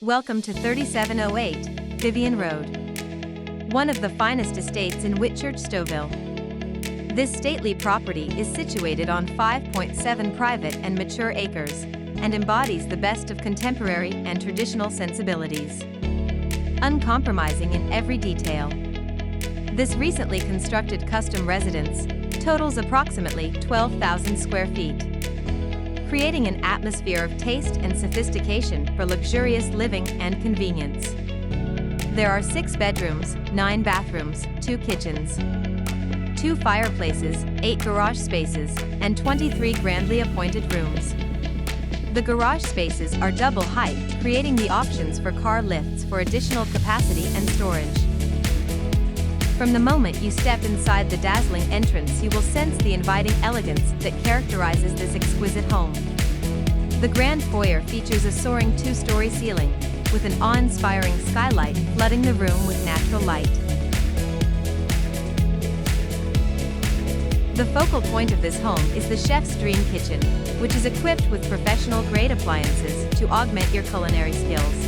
Welcome to 3708 Vivian Road, one of the finest estates in Whitchurch, Stouffville. This stately property is situated on 5.7 private and mature acres and embodies the best of contemporary and traditional sensibilities. Uncompromising in every detail. This recently constructed custom residence totals approximately 12,000 square feet, creating an atmosphere of taste and sophistication for luxurious living and convenience. There are 6 bedrooms, 9 bathrooms, 2 kitchens, 2 fireplaces, 8 garage spaces, and 23 grandly appointed rooms. The garage spaces are double height, creating the options for car lifts for additional capacity and storage. From the moment you step inside the dazzling entrance, you will sense the inviting elegance that characterizes this exquisite home. The grand foyer features a soaring 2-story ceiling, with an awe-inspiring skylight flooding the room with natural light. The focal point of this home is the chef's dream kitchen, which is equipped with professional-grade appliances to augment your culinary skills,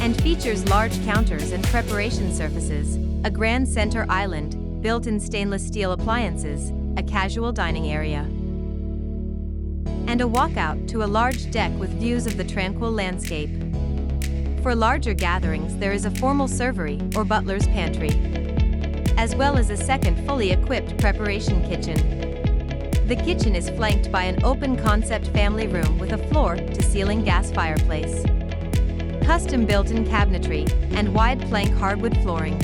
and features large counters and preparation surfaces, a grand center island, built-in stainless steel appliances, a casual dining area, and a walkout to a large deck with views of the tranquil landscape. For larger gatherings, there is a formal servery or butler's pantry, as well as a second fully equipped preparation kitchen. The kitchen is flanked by an open-concept family room with a floor-to-ceiling gas fireplace, custom built-in cabinetry, and wide plank hardwood flooring.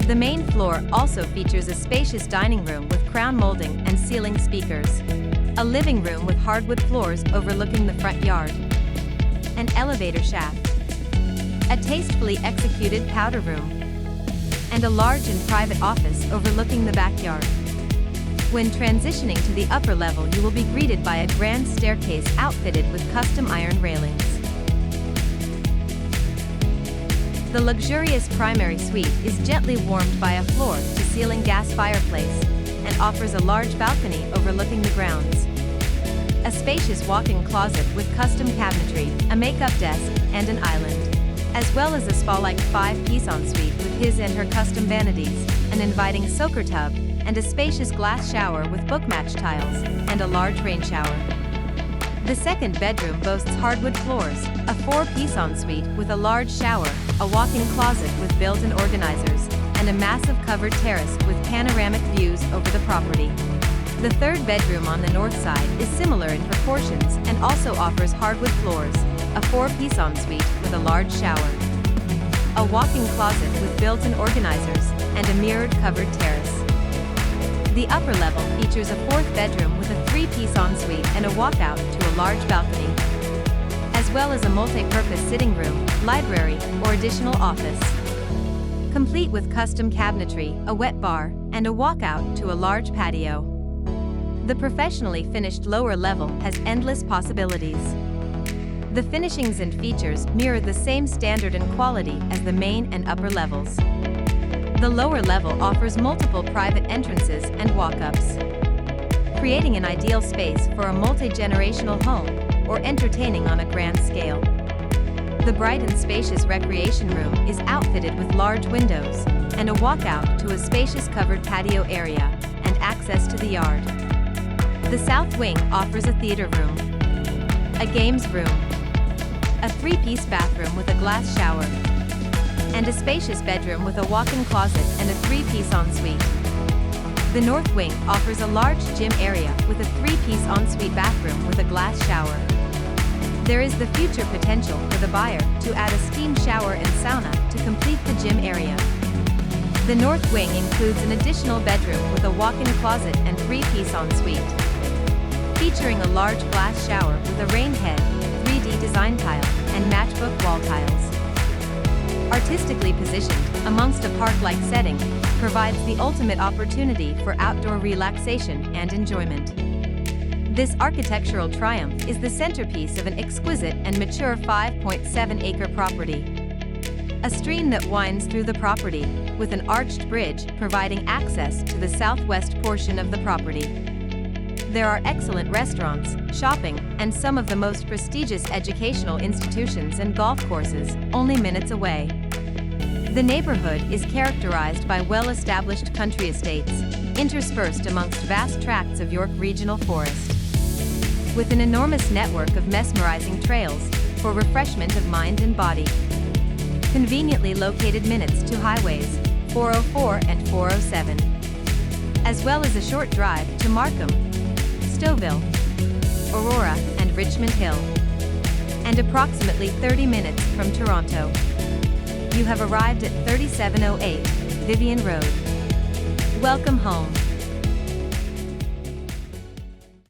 The main floor also features a spacious dining room with crown molding and ceiling speakers, a living room with hardwood floors overlooking the front yard, an elevator shaft, a tastefully executed powder room, and a large and private office overlooking the backyard. When transitioning to the upper level, you will be greeted by a grand staircase outfitted with custom iron railings. The luxurious primary suite is gently warmed by a floor-to-ceiling gas fireplace and offers a large balcony overlooking the grounds. A spacious walk-in closet with custom cabinetry, a makeup desk, and an island, as well as a spa-like 5-piece ensuite with his and her custom vanities, an inviting soaker tub, and a spacious glass shower with book-matched tiles, and a large rain shower. The second bedroom boasts hardwood floors, a 4-piece ensuite with a large shower, a walk-in closet with built-in organizers, and a massive covered terrace with panoramic views over the property. The third bedroom on the north side is similar in proportions and also offers hardwood floors, a 4-piece ensuite with a large shower, a walk-in closet with built-in organizers, and a mirrored covered terrace. The upper level features a 4th bedroom with a 3-piece ensuite and a walkout to a large balcony, as well as a multi-purpose sitting room, library, or additional office, complete with custom cabinetry, a wet bar, and a walkout to a large patio. The professionally finished lower level has endless possibilities. The finishings and features mirror the same standard and quality as the main and upper levels. The lower level offers multiple private entrances and walk-ups, creating an ideal space for a multi-generational home or entertaining on a grand scale. The bright and spacious recreation room is outfitted with large windows and a walkout to a spacious covered patio area and access to the yard. The south wing offers a theater room, a games room, a 3-piece bathroom with a glass shower, and a spacious bedroom with a walk-in closet and a 3-piece ensuite. The north wing offers a large gym area with a 3-piece ensuite bathroom with a glass shower. There is the future potential for the buyer to add a steam shower and sauna to complete the gym area. The north wing includes an additional bedroom with a walk-in closet and 3-piece ensuite, featuring a large glass shower with a rain head, 3D design tile, and matchbook wall tiles. Artistically positioned amongst a park-like setting, provides the ultimate opportunity for outdoor relaxation and enjoyment. This architectural triumph is the centerpiece of an exquisite and mature 5.7-acre property. A stream that winds through the property, with an arched bridge providing access to the southwest portion of the property. There are excellent restaurants, shopping, and some of the most prestigious educational institutions and golf courses, only minutes away. The neighborhood is characterized by well-established country estates, interspersed amongst vast tracts of York Regional Forest. With an enormous network of mesmerizing trails for refreshment of mind and body. Conveniently located minutes to highways 404 and 407. As well as a short drive to Markham, Stouffville, Aurora, and Richmond Hill. And approximately 30 minutes from Toronto. You have arrived at 3708 Vivian Road. Welcome home.